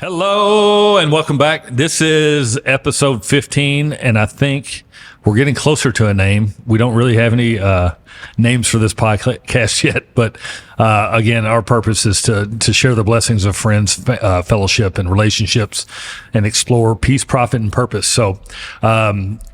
Hello and welcome back. This is episode 15, and I think we're getting closer to a name. We don't really have any names for this podcast yet, but again, our purpose is to share the blessings of friends, fellowship, and relationships, and explore peace, profit, and purpose. So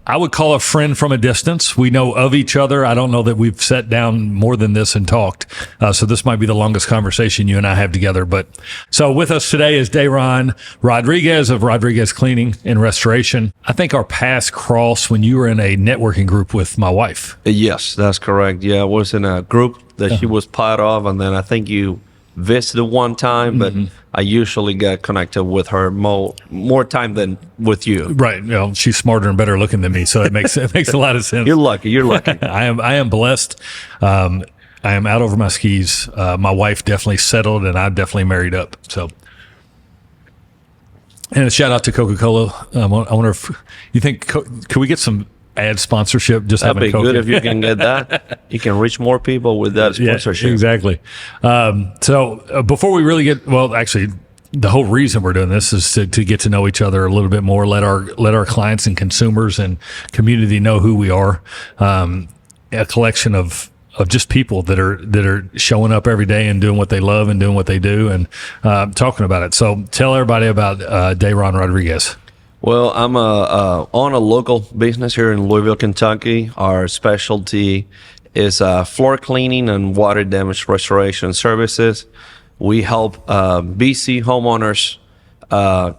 I would call a friend from a distance. We know of each other. I don't know that we've sat down more than this and talked. So this might be the longest conversation you and I have together. But so with us today is Dayron Rodriguez of Rodriguez Cleaning and Restoration. I think our paths crossed when you were in a networking group with my wife. Yes, that's correct. Yeah, I was in a group that she was part of, and then I think you visited one time, but I usually get connected with her more time than with you. Right. You know, she's smarter and better looking than me, so it makes a lot of sense. You're lucky. I am blessed. I am out over my skis. My wife definitely settled, and I definitely married up. So, and a shout out to Coca-Cola. I wonder if you think could we get some ad sponsorship? Just That'd having be Coke. good if you can get that. You can reach more people with that sponsorship. Yeah, exactly. So before we really actually, the whole reason we're doing this is to get to know each other a little bit more. Let our clients and consumers and community know who we are. A collection of just people that are showing up every day and doing what they love and doing what they do and talking about it. So tell everybody about Dayron Rodriguez. Well, I'm on a local business here in Louisville, Kentucky. Our specialty is floor cleaning and water damage restoration services. We help BC homeowners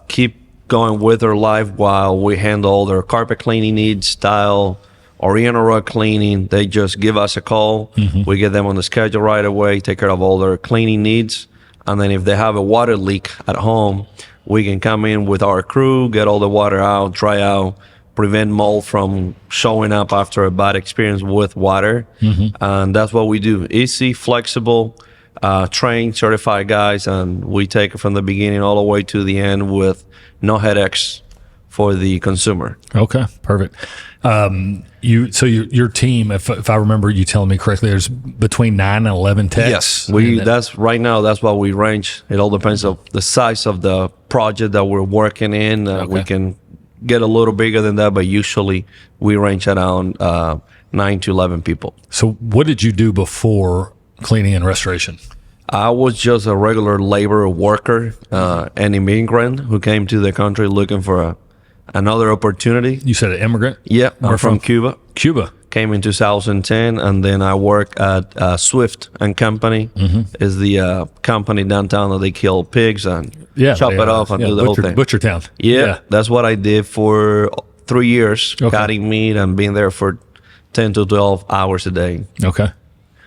keep going with their life while we handle their carpet cleaning needs, tile, oriental rug cleaning. They just give us a call. We get them on the schedule right away, take care of all their cleaning needs. And then if they have a water leak at home, we can come in with our crew, get all the water out, dry out, prevent mold from showing up after a bad experience with water. And that's what we do. Easy, flexible, trained, certified guys, and we take it from the beginning all the way to the end with no headaches for the consumer. Okay, perfect. Your team, if I remember you telling me correctly, there's between 9 and 11 techs. Yes, that's right now. That's what we range. It all depends on the size of the project that we're working in. We can get a little bigger than that, but usually we range around 9 to 11 people. So what did you do before cleaning and restoration? I was just a regular labor worker, an immigrant who came to the country looking for another opportunity. You said an immigrant? Yeah, I'm from Cuba. Cuba. Came in 2010, and then I work at Swift and Company. Is the company downtown that they kill pigs and chop it off and do the whole thing. Butcher Town. Yeah, that's what I did for 3 years, cutting meat and being there for 10 to 12 hours a day. Okay.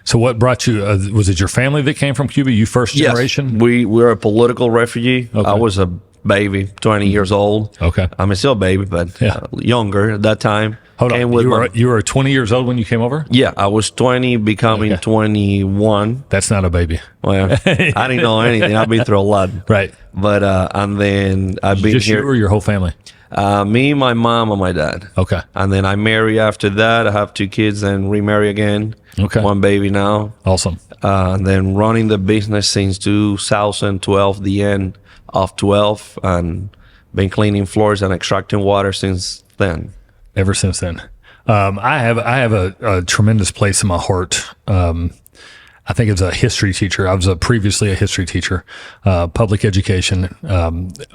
So what brought you, was it your family that came from Cuba? You first generation? Yes, we're a political refugee. I was a baby, 20 years old. Okay. I'm still a baby, but younger at that time. Hold on, you were 20 years old when you came over? Yeah, I was 20, becoming 21. That's not a baby. Well, I didn't know anything. I've been through a lot. Right. But, and then I've been just here. You or your whole family? Me, my mom, and my dad. Okay. And then I marry after that. I have 2 kids and remarry again. Okay. 1 baby now. Awesome. And then running the business since 2012, the end of 12, and been cleaning floors and extracting water since then. Ever since then. I have a tremendous place in my heart. I think as a history teacher, I was previously a history teacher, public education,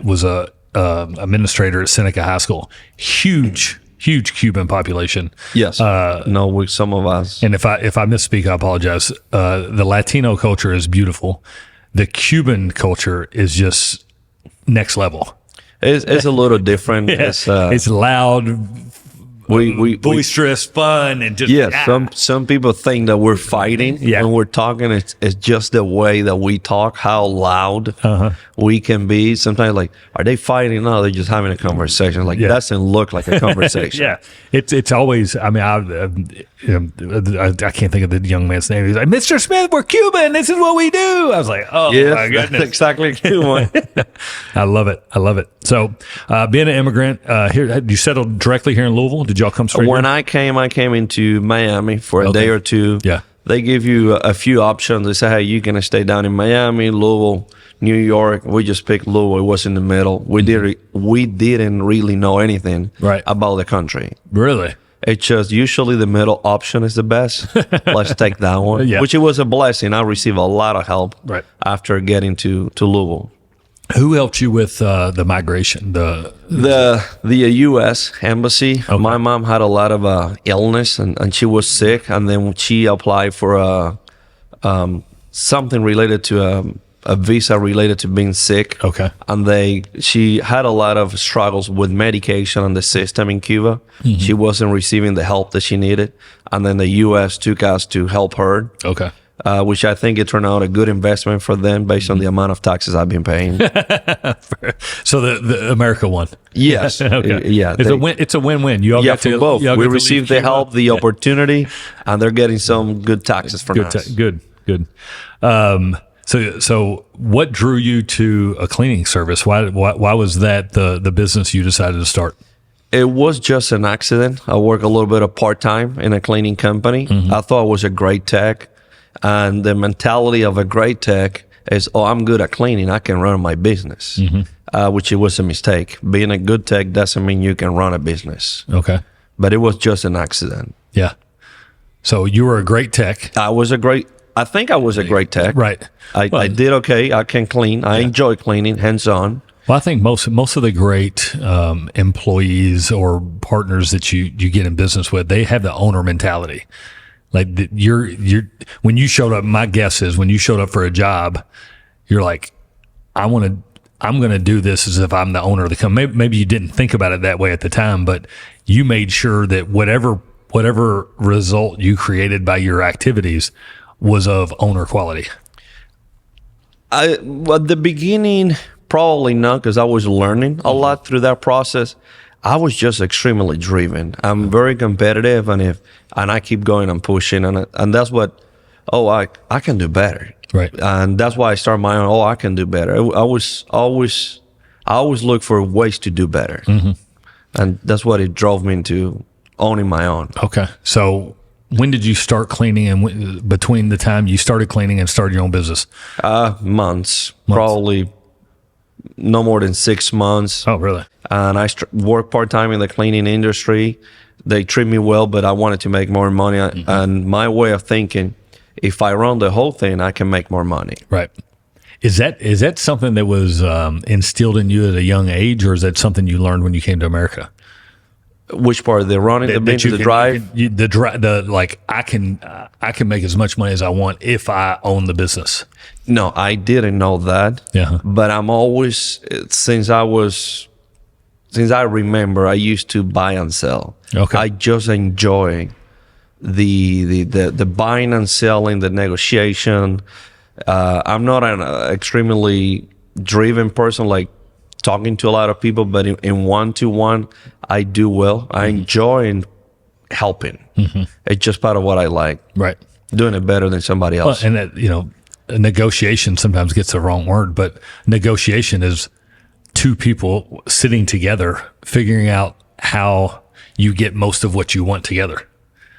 was a administrator at Seneca High School. Huge Cuban population. Yes. With some of us. And if I misspeak, I apologize. The Latino culture is beautiful. The Cuban culture is just next level. It's a little different. It's loud, boisterous, fun, and just some people think that we're fighting when we're talking. It's just the way that we talk, how loud we can be. Sometimes, like, are they fighting? No, they're just having a conversation. Like, that doesn't look like a conversation. It's always. I mean, I can't think of the young man's name. He's like, Mr. Smith, we're Cuban. This is what we do. I was like, oh my goodness, that's exactly Cuban. I love it. So, being an immigrant here, you settled directly here in Louisville. Did y'all come straight? When I came into Miami for a day or two. Yeah. They give you a few options. They say, hey, you're going to stay down in Miami, Louisville, New York. We just picked Louisville. It was in the middle. We didn't really know anything Right. about the country. Really? It's just usually the middle option is the best. Let's take that one. Yeah. Which it was a blessing. I received a lot of help Right. after getting to Louisville. Who helped you with the migration? The U.S. Embassy. Okay. My mom had a lot of illness and she was sick, and then she applied for something related to a visa related to being sick. Okay. And she had a lot of struggles with medication and the system in Cuba. Mm-hmm. She wasn't receiving the help that she needed, and then the U.S. took us to help her. Okay. Which I think it turned out a good investment for them based on the amount of taxes I've been paying. So the America one. Yes. Okay. Yeah. It's a win-win. You all Yeah, got to for both. you all We got to received leave the help, Cuba. the opportunity, and they're getting some good taxes from us. Good. So what drew you to a cleaning service? Why was that the business you decided to start? It was just an accident. I work a little bit of part-time in a cleaning company. I thought I was a great tech, and the mentality of a great tech is, oh, I'm good at cleaning, I can run my business, which it was a mistake. Being a good tech doesn't mean you can run a business. Okay. But it was just an accident. Yeah. So you were a great tech. I think I was a great tech. Right. I did okay. I can clean. I enjoy cleaning, hands-on. Well, I think most of the great employees or partners that you get in business with, they have the owner mentality. Like you're when you showed up, my guess is when you showed up for a job, you're like, I'm going to do this as if I'm the owner of the company. Maybe you didn't think about it that way at the time, but you made sure that whatever result you created by your activities was of owner quality. At the beginning, probably not, because I was learning a lot through that process. I was just extremely driven. I'm very competitive, and I keep going and pushing, and that's what. Oh, I can do better. Right. And that's why I started my own. Oh, I can do better. I always look for ways to do better, and that's what it drove me into owning my own. Okay. So when did you start cleaning, and between the time you started cleaning and started your own business? Months, probably no more than 6 months. Oh, really? And I work part-time in the cleaning industry. They treat me well, but I wanted to make more money. And my way of thinking, if I run the whole thing, I can make more money. Right. Is that something that was instilled in you at a young age, or is that something you learned when you came to America? Which part? The running, the business, the drive? I can make as much money as I want if I own the business. No, I didn't know that. Yeah. But I'm always, since I remember, I used to buy and sell. Okay. I just enjoy the buying and selling, the negotiation. I'm not an extremely driven person, like talking to a lot of people, but in one-to-one, I do well. I enjoy helping. It's just part of what I like. Right. Doing it better than somebody else. Well, and that, negotiation sometimes gets the wrong word, but negotiation is two people sitting together, figuring out how you get most of what you want together.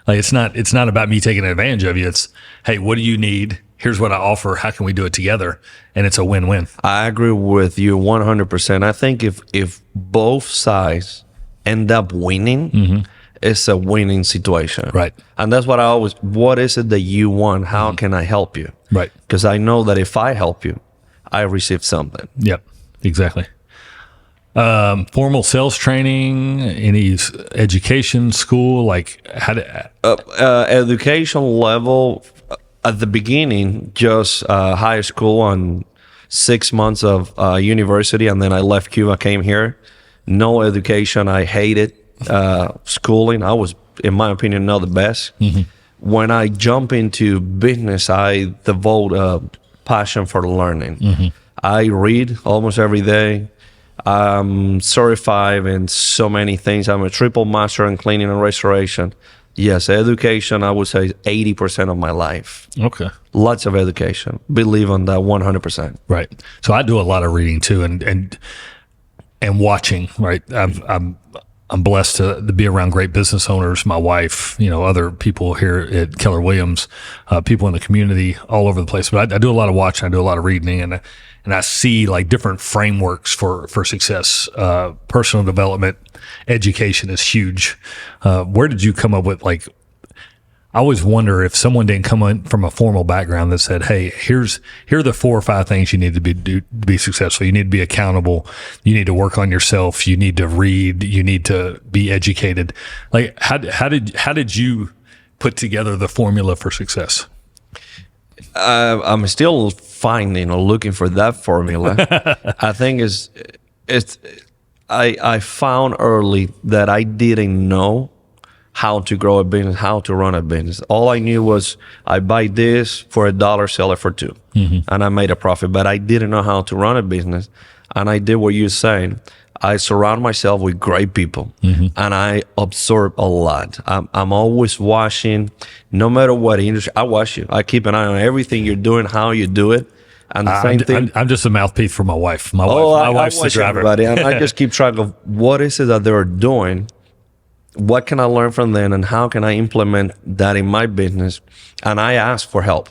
Like it's not about me taking advantage of you. It's, hey, what do you need? Here's what I offer. How can we do it together? And it's a win-win. I agree with you 100%. I think if both sides end up winning, it's a winning situation. Right. And that's what what is it that you want? How can I help you? Right. Because I know that if I help you, I receive something. Yep, exactly. Formal sales training, any education, school, like how to... Education level, at the beginning, just high school and 6 months of university, and then I left Cuba, came here. No education. I hated schooling. I was, in my opinion, not the best. When I jump into business, I devote a passion for learning. I read almost every day. I'm certified in so many things. I'm a triple master in cleaning and restoration. Yes, education, I would say 80% of my life. Okay. Lots of education. Believe on that 100%. Right. So I do a lot of reading too, and watching. Right. I'm blessed to be around great business owners, my wife, other people here at Keller Williams, people in the community all over the place. But I do a lot of watching, I do a lot of reading, and I see like different frameworks for success. Personal development, education is huge. Where did you come up with I always wonder if someone didn't come in from a formal background that said, "Hey, here are the 4 or 5 things you need to be successful. You need to be accountable. You need to work on yourself. You need to read. You need to be educated." Like, how did you put together the formula for success? I'm still finding or looking for that formula. I think I found early that I didn't know how to grow a business, how to run a business. All I knew was I buy this for $1, sell it for $2, and I made a profit. But I didn't know how to run a business, and I did what you're saying. I surround myself with great people, and I absorb a lot. I'm always watching, no matter what industry. I watch you. I keep an eye on everything you're doing, how you do it. And the same thing. I'm just a mouthpiece for my wife. My wife's the driver. Everybody, and I just keep track of what is it that they're doing. What can I learn from them, and how can I implement that in my business? And I ask for help.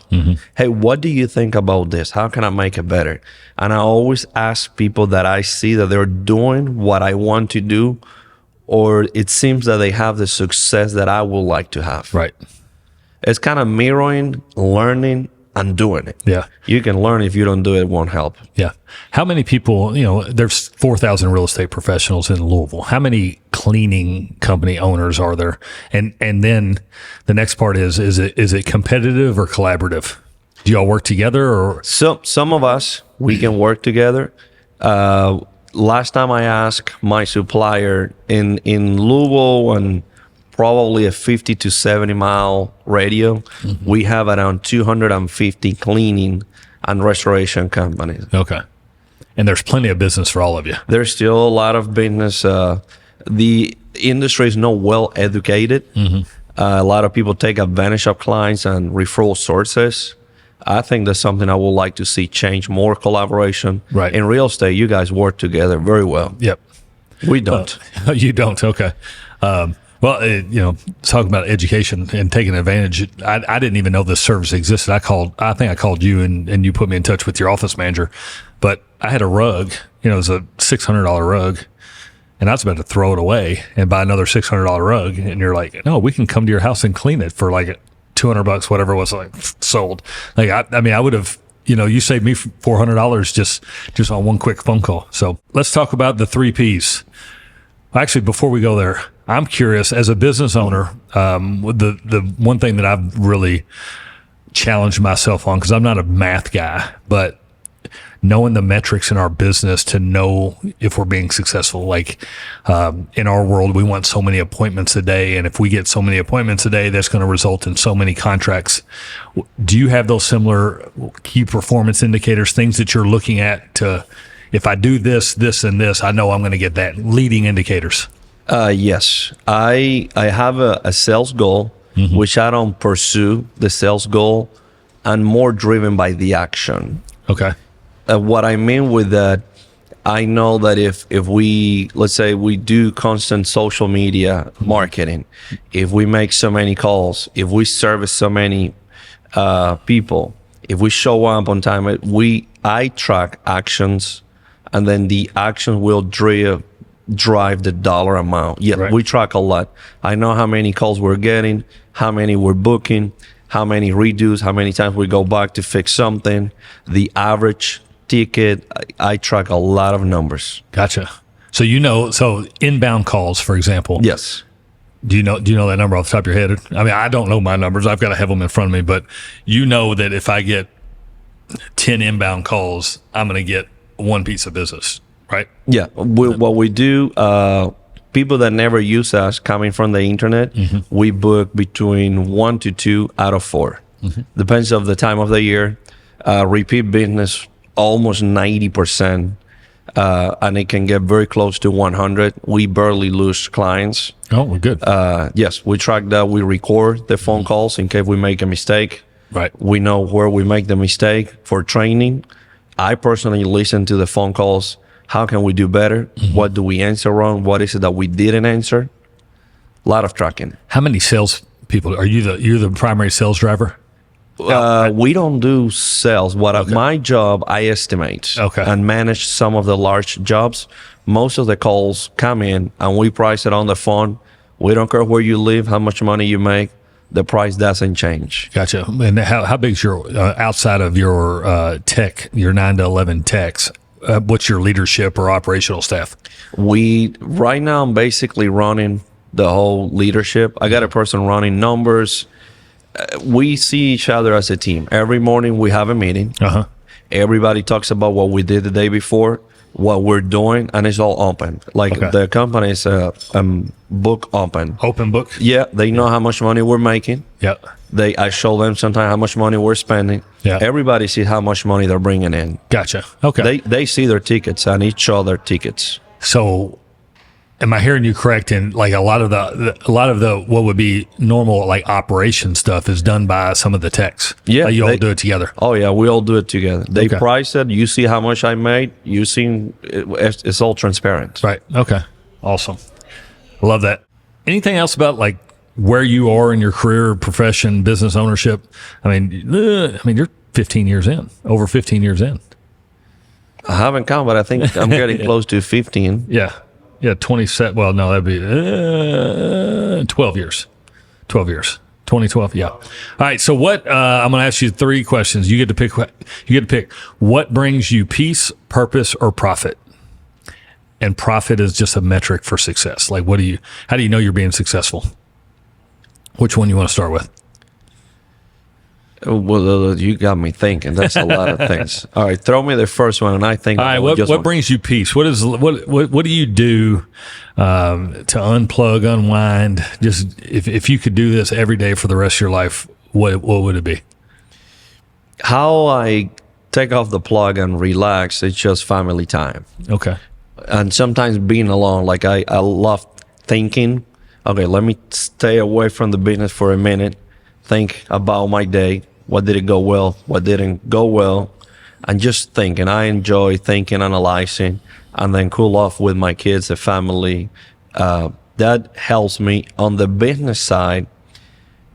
Hey, what do you think about this? How can I make it better? And I always ask people that I see that they're doing what I want to do, or it seems that they have the success that I would like to have. Right. It's kind of mirroring, learning, and doing it. Yeah. You can learn. If you don't do it, it won't help. Yeah. How many people, there's 4,000 real estate professionals in Louisville. How many cleaning company owners are there? And then the next part is it competitive or collaborative? Do y'all work together, or? So some of us, we can work together. Last time I asked my supplier in Louisville and probably a 50 to 70 mile radio, we have around 250 cleaning and restoration companies. Okay. And there's plenty of business for all of you. There's still a lot of business. The industry is not well educated. A lot of people take advantage of clients and referral sources. I think that's something I would like to see change, more collaboration. Right. In real estate, you guys work together very well. Yep. We don't. You don't. Okay. Well, talking about education and taking advantage, I didn't even know this service existed. I think I called you and you put me in touch with your office manager, but I had a rug, it was a $600 rug, and I was about to throw it away and buy another $600 rug. And you're like, no, we can come to your house and clean it for like $200, whatever it was, like sold. Like, I would have, you saved me $400 just on one quick phone call. So let's talk about the 3 Ps. Actually, before we go there, I'm curious, as a business owner, the one thing that I've really challenged myself on, because I'm not a math guy, but knowing the metrics in our business to know if we're being successful. Like, in our world, we want so many appointments a day, and if we get so many appointments a day, that's going to result in so many contracts. Do you have those similar key performance indicators, things that you're looking at to, if I do this, this, and this, I know I'm going to get that, leading indicators? Yes. I have a sales goal, which I don't pursue the sales goal. I'm more driven by the action. Okay. What I mean with that, I know that if we, let's say we do constant social media marketing, if we make so many calls, if we service so many people, if we show up on time, I track actions, and then the action will drive the dollar amount. Yeah, right. We track a lot. I know how many calls we're getting, how many we're booking, how many redos, how many times we go back to fix something, the average ticket. I track a lot of numbers. Gotcha. So so inbound calls, for example. Yes. Do you know that number off the top of your head? I mean, I don't know my numbers. I've got to have them in front of me, but you know that if I get 10 inbound calls, I'm going to get one piece of business, right? Yeah. What we do, people that never use us coming from the internet, we book between 1 to 2 out of 4. Depends on the time of the year. Repeat business, almost 90%, and it can get very close to 100. We barely lose clients. Oh, we're good. Yes, we track that. We record the phone calls in case we make a mistake. Right. We know where we make the mistake for training. I personally listen to the phone calls how can we do better? What do we answer wrong? What is it that we didn't answer? A lot of tracking. How many sales people are you're the primary sales driver? We don't do sales. My job, I estimate and manage some of the large jobs. Most of the calls come in and we price it on the phone. We don't care where you live, how much money you make. The price doesn't change. Gotcha. And how big is your, outside of your tech, your 9 to 11 techs, what's your leadership or operational staff? Right now, I'm basically running the whole leadership. I got a person running numbers. We see each other as a team. Every morning we have a meeting. Everybody talks about what we did the day before, what we're doing, and it's all open. The company is book open. Open book? Yeah, they know how much money we're making. Yeah. I show them sometimes how much money we're spending. Yeah. Everybody sees how much money they're bringing in. Gotcha. Okay. They see their tickets and each other tickets. So, am I hearing you correct? In like a lot of the what would be normal like operation stuff is done by some of the techs. Yeah, you all do it together. Oh yeah, we all do it together. They price it. You see how much I made. You see, it's all transparent. Right. Okay. Awesome. Love that. Anything else about like where you are in your career, profession, business ownership? I mean, you're 15 years in, over 15 years in. I haven't counted, but I think I'm getting close to 15. Yeah. Yeah. 27. Well, no, that'd be 12 years. 12 years. 2012. Yeah. All right. So what, I'm going to ask you 3 questions. You get to pick what brings you peace, purpose, or profit? And profit is just a metric for success. Like, how do you know you're being successful? Which one you want to start with? Well, you got me thinking. That's a lot of things. All right, throw me the first one, and I think. All right, what brings you peace? What do you do to unplug, unwind? Just if you could do this every day for the rest of your life, what would it be? How I take off the plug and relax. It's just family time. Okay. And sometimes being alone. Like I love thinking. Okay, let me stay away from the business for a minute. Think about my day. What did it go well? What didn't go well? And just think. And I enjoy thinking, analyzing, and then cool off with my kids, the family. That helps me on the business side,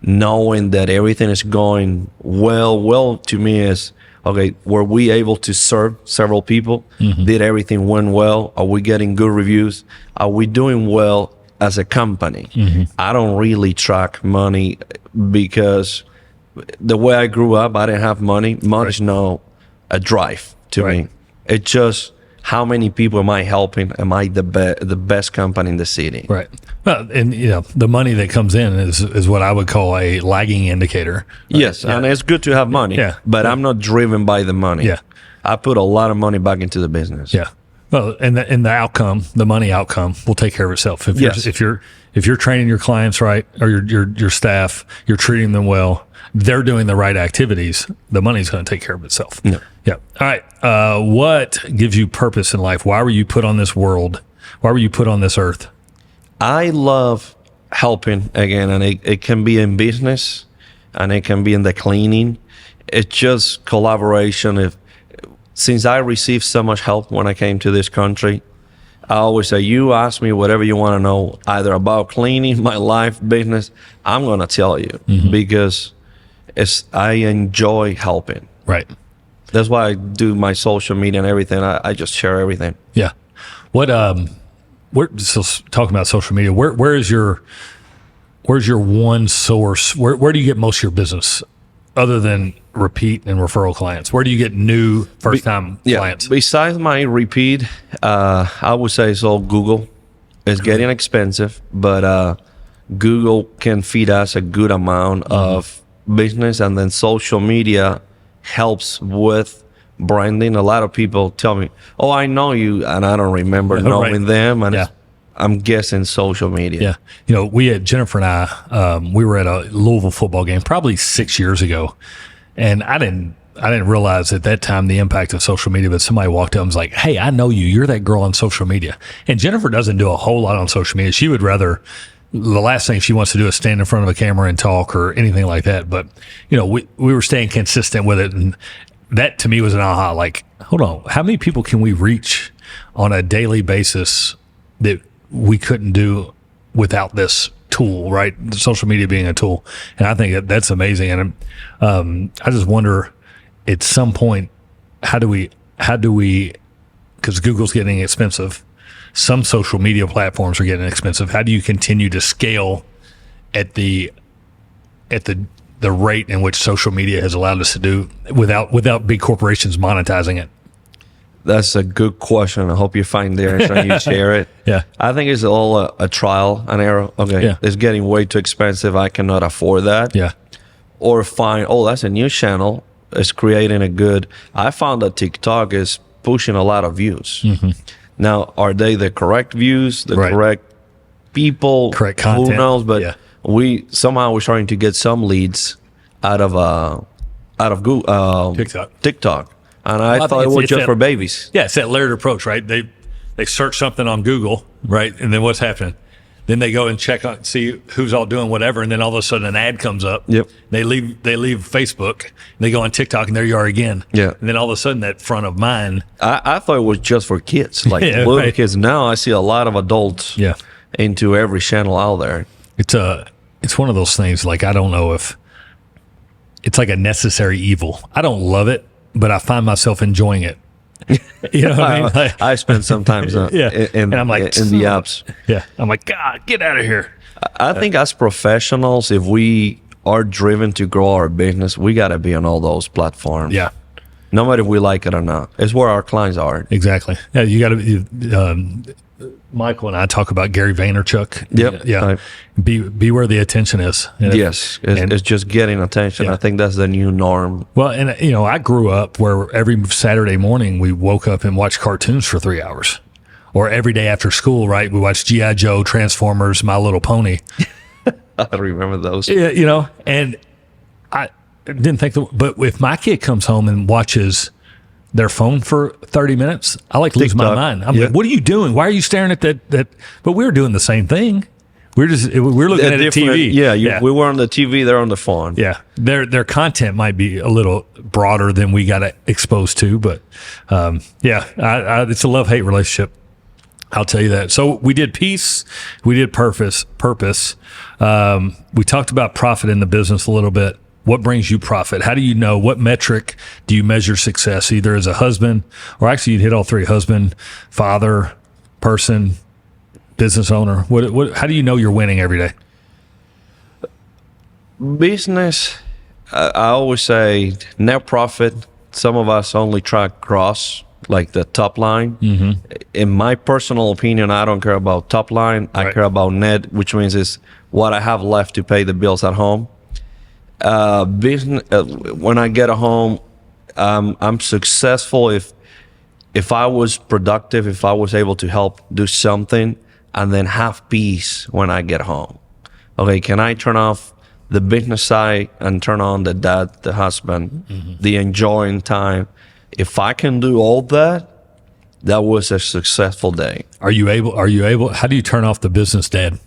knowing that everything is going well. Well, to me is, okay, were we able to serve several people? Did everything went well? Are we getting good reviews? Are we doing well as a company? I don't really track money because the way I grew up, I didn't have money. Money's not a drive to me. It's just how many people am I helping? Am I the best company in the city? Right. Well, and the money that comes in is what I would call a lagging indicator. Right? Yes, and it's good to have money. Yeah. But I'm not driven by the money. Yeah. I put a lot of money back into the business. Yeah. Well, and the outcome, the money outcome, will take care of itself. If you're training your clients right, or your staff, you're treating them well, they're doing the right activities, the money's going to take care of itself. Yeah. Yeah. All right. What gives you purpose in life? Why were you put on this world? Why were you put on this earth? I love helping again, and it can be in business, and it can be in the cleaning. It's just collaboration. Since I received so much help when I came to this country, I always say, you ask me whatever you want to know, either about cleaning, my life, business, I'm going to tell you because I enjoy helping. Right. That's why I do my social media and everything. I just share everything. Yeah. We're just talking about social media. Where's your one source? Where do you get most of your business other than repeat and referral clients? Where do you get new first-time clients? Besides my repeat, I would say it's all Google. It's getting expensive, but Google can feed us a good amount of business, and then social media helps with branding. A lot of people tell me, "Oh, I know you," and I don't remember knowing them, and I'm guessing social media. Yeah, we had Jennifer and I. We were at a Louisville football game probably 6 years ago, and I didn't realize at that time the impact of social media. But somebody walked up and was like, "Hey, I know you. You're that girl on social media." And Jennifer doesn't do a whole lot on social media. She would rather. The last thing she wants to do is stand in front of a camera and talk or anything like that. But, we were staying consistent with it. And that to me was an aha. Like, hold on, how many people can we reach on a daily basis that we couldn't do without this tool, right? Social media being a tool. And I think that's amazing. And I just wonder at some point, how do we, because Google's getting expensive. Some social media platforms are getting expensive. How do you continue to scale at the rate in which social media has allowed us to do without big corporations monetizing it? That's a good question. I hope you find the answer and you share it. Yeah. I think it's all a trial and error. Okay. Yeah. It's getting way too expensive. I cannot afford that. Yeah. Or find, that's a new channel. It's creating a good. I found that TikTok is pushing a lot of views. Mm-hmm. Now, are they the correct views, the correct people? Correct content. Who knows? But yeah. we're starting to get some leads out of Google, TikTok. And I thought it was just for babies. Yeah, it's that layered approach, right? They search something on Google, right? And then what's happening? Then they go and see who's all doing whatever, and then all of a sudden an ad comes up. Yep. They leave Facebook, they go on TikTok, and there you are again. Yeah. And then all of a sudden that front of mind. I thought it was just for kids, like little kids. Now I see a lot of adults into every channel out there. It's one of those things, like, I don't know if it's like a necessary evil. I don't love it, but I find myself enjoying it. You know what I mean? Like, I spend sometimes and I'm like, in the apps. Yeah. I'm like, God, get out of here. I think as professionals, if we are driven to grow our business, we got to be on all those platforms. Yeah. No matter if we like it or not. It's where our clients are. Exactly. Yeah, you got to. Michael and I talk about Gary Vaynerchuk. Yep. Yeah. Be where the attention is. And yes. It's just getting attention. Yeah. I think that's the new norm. Well, and I grew up where every Saturday morning we woke up and watched cartoons for 3 hours, or every day after school, right? We watched G.I. Joe, Transformers, My Little Pony. I remember those. Yeah, and I didn't think but if my kid comes home and watches their phone for 30 minutes, I like lose my mind. I'm like, what are you doing? Why are you staring at that? But we're doing the same thing. We're looking at a TV. Yeah, we were on the TV, they're on the phone. Yeah. Their content might be a little broader than we got exposed to, but it's a love-hate relationship. I'll tell you that. So we did peace, we did purpose. We talked about profit in the business a little bit. What brings you profit? How do you know? What metric do you measure success? Either as a husband, or actually you'd hit all three: husband, father, person, business owner. How do you know you're winning every day? Business, I always say net profit. Some of us only track gross, like the top line. Mm-hmm. In my personal opinion, I don't care about top line. I care about net, which means it's what I have left to pay the bills at home. Business, when I get home, I'm successful if I was productive, if I was able to help do something, and then have peace when I get home. Okay, can I turn off the business side and turn on the dad, the husband, the enjoying time? If I can do all that, that was a successful day. Are you able? How do you turn off the business dad?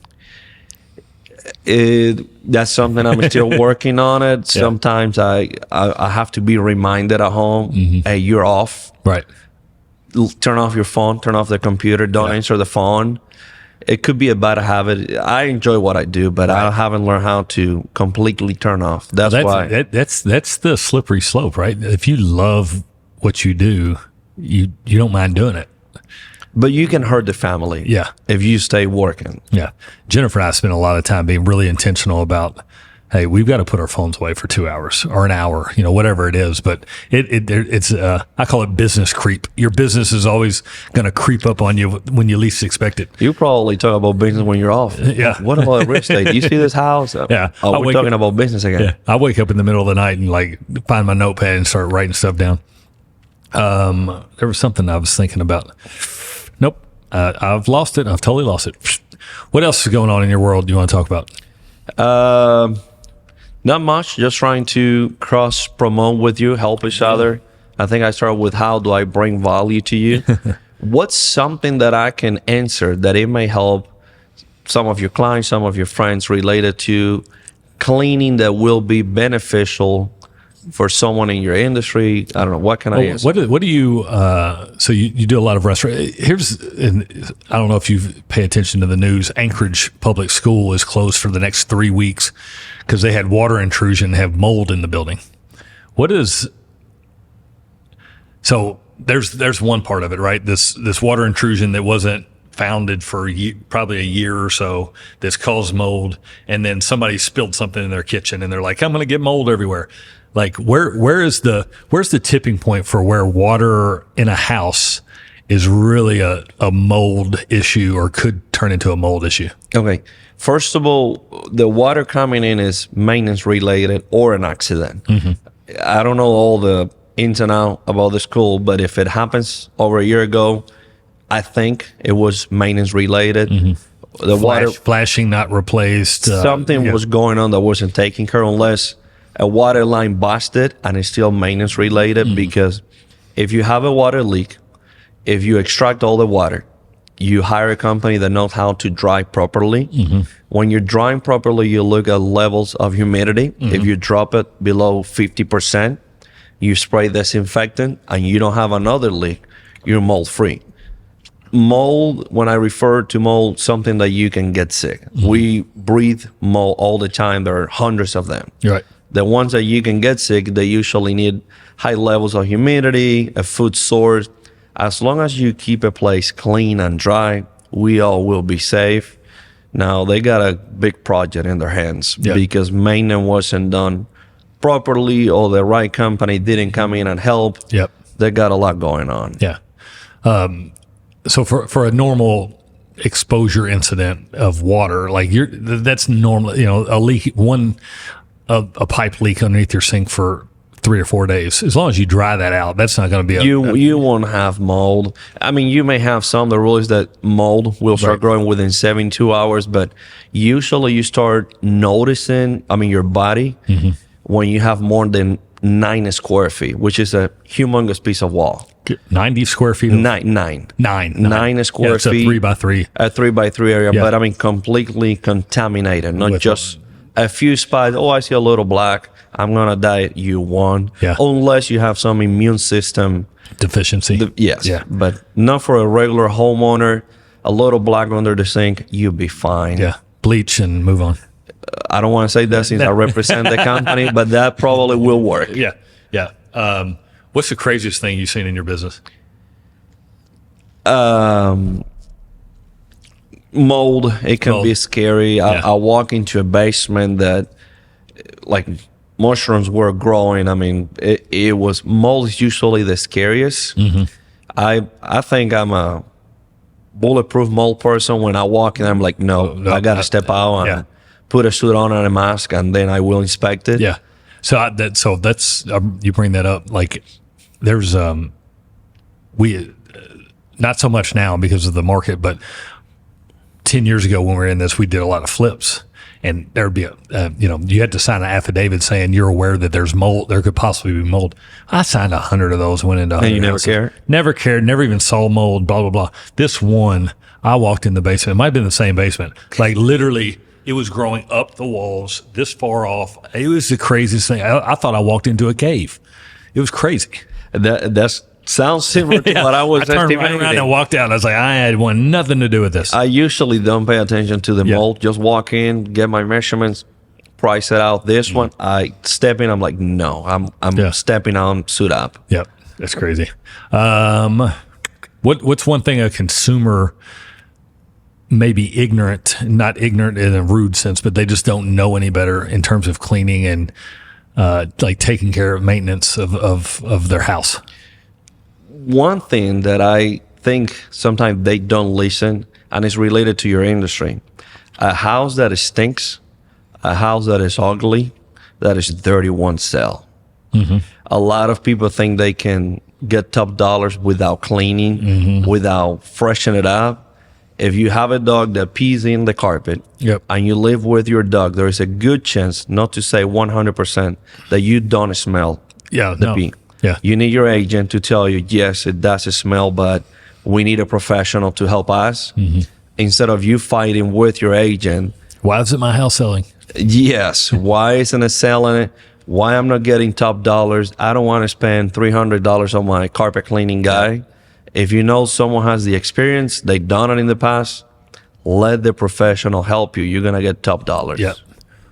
That's something I'm still working on it. Yeah. Sometimes I have to be reminded at home, hey, you're off. Right. Turn off your phone, turn off the computer, don't answer the phone. It could be a bad habit. I enjoy what I do, but I haven't learned how to completely turn off. That's why. That's the slippery slope, right? If you love what you do, you don't mind doing it. But you can hurt the family if you stay working. Yeah. Jennifer and I spend a lot of time being really intentional about, hey, we've got to put our phones away for 2 hours or an hour, whatever it is. But it's I call it business creep. Your business is always going to creep up on you when you least expect it. You probably talk about business when you're off. Yeah. What about real estate? Do you see this house? Yeah. Oh, we're talking about business again. Yeah. I wake up in the middle of the night and find my notepad and start writing stuff down. There was something I was thinking about. Nope. I've lost it. I've totally lost it. What else is going on in your world you want to talk about? Not much. Just trying to cross promote with you, help each other. I think I started with how do I bring value to you? What's something that I can answer that it may help some of your clients, some of your friends related to cleaning that will be beneficial for someone in your industry? I don't know. What can I answer? What do you, so you do a lot of restaurant. And I don't know if you pay attention to the news. Anchorage Public School is closed for the next 3 weeks because they had water intrusion, have mold in the building. So there's one part of it, right? This water intrusion that wasn't founded for probably a year or so that's caused mold, and then somebody spilled something in their kitchen and they're like, I'm going to get mold everywhere. Like where's the tipping point for where water in a house is really a mold issue or could turn into a mold issue? Okay. First of all, the water coming in is maintenance related or an accident. I don't know all the ins and outs about the school, but if it happens over a year ago, I think it was maintenance related. The water flashing not replaced. Something was going on that wasn't taken care of, unless a water line busted and it's still maintenance related. Because if you have a water leak, if you extract all the water, you hire a company that knows how to dry properly. When you're drying properly, you look at levels of humidity. If you drop it below 50%, you spray disinfectant and you don't have another leak, you're mold free. Mold, when I refer to mold, something that you can get sick. We breathe mold all the time. There are hundreds of them. Right. The ones that you can get sick, they usually need high levels of humidity, a food source. As long as you keep a place clean and dry, we all will be safe. Now, they got a big project in their hands because maintenance wasn't done properly, or the right company didn't come in and help. They got a lot going on. So for a normal exposure incident of water, like that's normal, a leak, a pipe leak underneath your sink for 3 or 4 days. As long as you dry that out, that's not going to be you won't have mold. I mean, you may have some. The rule is that mold will start growing within 72 hours, but usually you start noticing, your body, when you have more than 9 square feet, which is a humongous piece of wall. 90 square feet? Nine square it's feet. A 3x3. A 3x3 area, but completely contaminated, not just a few spots. Oh, I see a little black. I'm going to die. You won't. Unless you have some immune system deficiency. Yes. But not for a regular homeowner. A little black under the sink, you'll be fine. Bleach and move on. I don't want to say that since I represent the company, but that probably will work. What's the craziest thing you've seen in your business? Mold. It can be scary. I walk into a basement that, like, mushrooms were growing. It was, mold is usually the scariest. I think I'm a bulletproof mold person. When I walk in, I'm like, no, I got to step out and put a suit on and a mask, and then I will inspect it. So that's you bring that up. Like, there's we not so much now because of the market, but 10 years ago when we were in this, we did a lot of flips, and there would be you had to sign an affidavit saying you're aware that there's mold, there could possibly be mold. I signed 100 of those, went into 100. And you never cared? Never cared, never even saw mold, blah, blah, blah. This one, I walked in the basement. It might have been the same basement. Like, literally, it was growing up the walls this far off. It was the craziest thing. I thought I walked into a cave. It was crazy. That sounds similar to what I was turned right around and walked out. I was like, I had nothing to do with this. I usually don't pay attention to the mold. Just walk in, get my measurements, price it out. This one, I step in. I'm like, no, I'm stepping on, suit up. Yep, that's crazy. What's one thing a consumer may be ignorant, not ignorant in a rude sense, but they just don't know any better in terms of cleaning and like taking care of maintenance of their house? One thing that I think sometimes they don't listen, and it's related to your industry. A house that stinks, a house that is ugly, that is dirty, won't sell. A lot of people think they can get top dollars without cleaning, without freshening it up. If you have a dog that pees in the carpet and you live with your dog, there is a good chance, not to say 100%, that you don't smell the pee. You need your agent to tell you, yes, it does smell, but we need a professional to help us. Instead of you fighting with your agent. Why isn't my house selling? Yes. Why isn't it selling? why I'm not getting top dollars. I don't want to spend $300 on my carpet cleaning guy. If you know someone has the experience, they've done it in the past, let the professional help you. You're going to get top dollars. Yeah.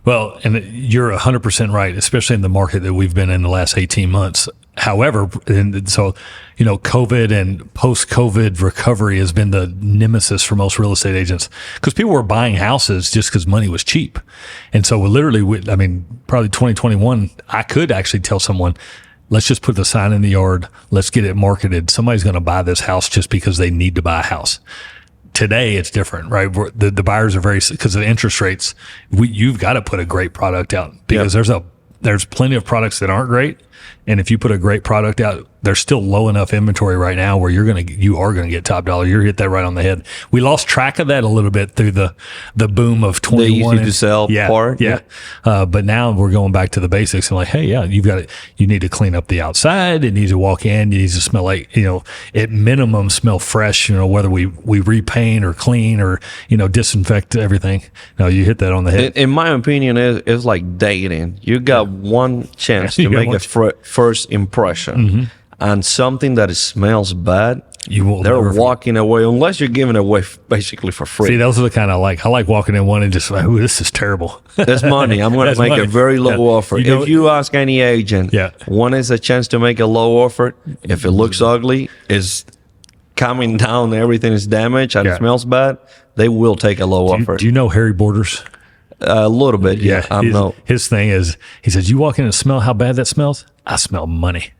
Well, and you're 100% right, especially in the market that we've been in the last 18 months. However, and so, COVID and post-COVID recovery has been the nemesis for most real estate agents because people were buying houses just because money was cheap. And so probably 2021, I could actually tell someone, let's just put the sign in the yard. Let's get it marketed. Somebody's going to buy this house just because they need to buy a house. Today it's different, right? The buyers are because of the interest rates. You've got to put a great product out because there's plenty of products that aren't great. And if you put a great product out, there's still low enough inventory right now where you are going to get top dollar. You hit that right on the head. We lost track of that a little bit through the boom of 21. The easy to sell part. Yeah. But now we're going back to the basics and like, hey, yeah, you need to clean up the outside. It needs to walk in. It needs to smell like, at minimum smell fresh, whether we repaint or clean or, disinfect everything. No, you hit that on the head. In my opinion, it's like dating. You got one chance to make a first impression. Mm-hmm. And something that smells bad, they're walking away unless you're giving it away basically for free. See, those are the kind I like. I like walking in one and just like, ooh, this is terrible. That's money. I'm going to make a very low offer. If you ask any agent, one is a chance to make a low offer. If it looks ugly, is coming down, everything is damaged and it smells bad, they will take a low offer. Do you know Harry Borders? A little bit, yeah. His thing is, he says, you walk in and smell how bad that smells? I smell money.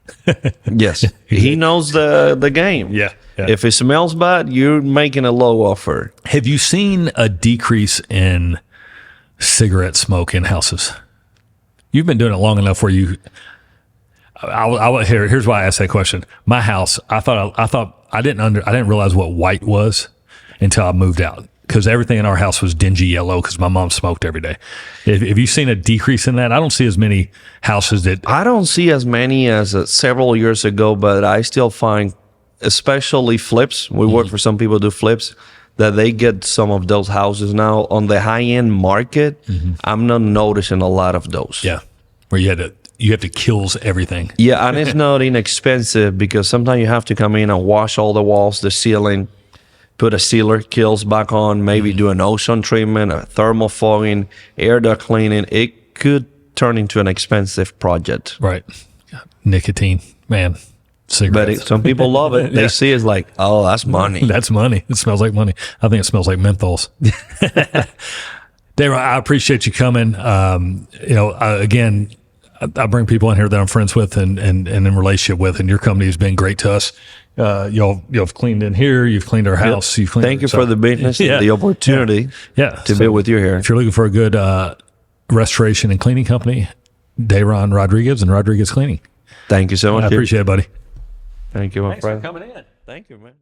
Yes. He knows the game. Yeah. If it smells bad, you're making a low offer. Have you seen a decrease in cigarette smoke in houses? You've been doing it long enough where here's why I asked that question. My house, I didn't realize what white was until I moved out. Because everything in our house was dingy yellow because my mom smoked every day. Have you seen a decrease in that? I don't see as many houses that... I don't see as many as several years ago, but I still find, especially flips, we work for some people who do flips, that they get some of those houses now. On the high-end market, I'm not noticing a lot of those. Yeah, where you have to kills everything. Yeah, and it's not inexpensive because sometimes you have to come in and wash all the walls, the ceiling, put a sealer, kills back on, maybe do an ozone treatment, a thermal fogging, air duct cleaning. It could turn into an expensive project. Right. Nicotine, man. Cigarettes. But some people love it. They see it's like, oh, that's money. That's money. It smells like money. I think it smells like menthols. Dayron, I appreciate you coming. Again, I bring people in here that I'm friends with and in relationship with, and your company has been great to us. You've cleaned in here. You've cleaned our house. You've cleaned. Thank you for the business and the opportunity to be with you here. If you're looking for a good restoration and cleaning company, Dayron Rodriguez and Rodriguez Cleaning. Thank you so much. I appreciate it, buddy. Thank you, my Thanks friend. for coming in. Thank you, man.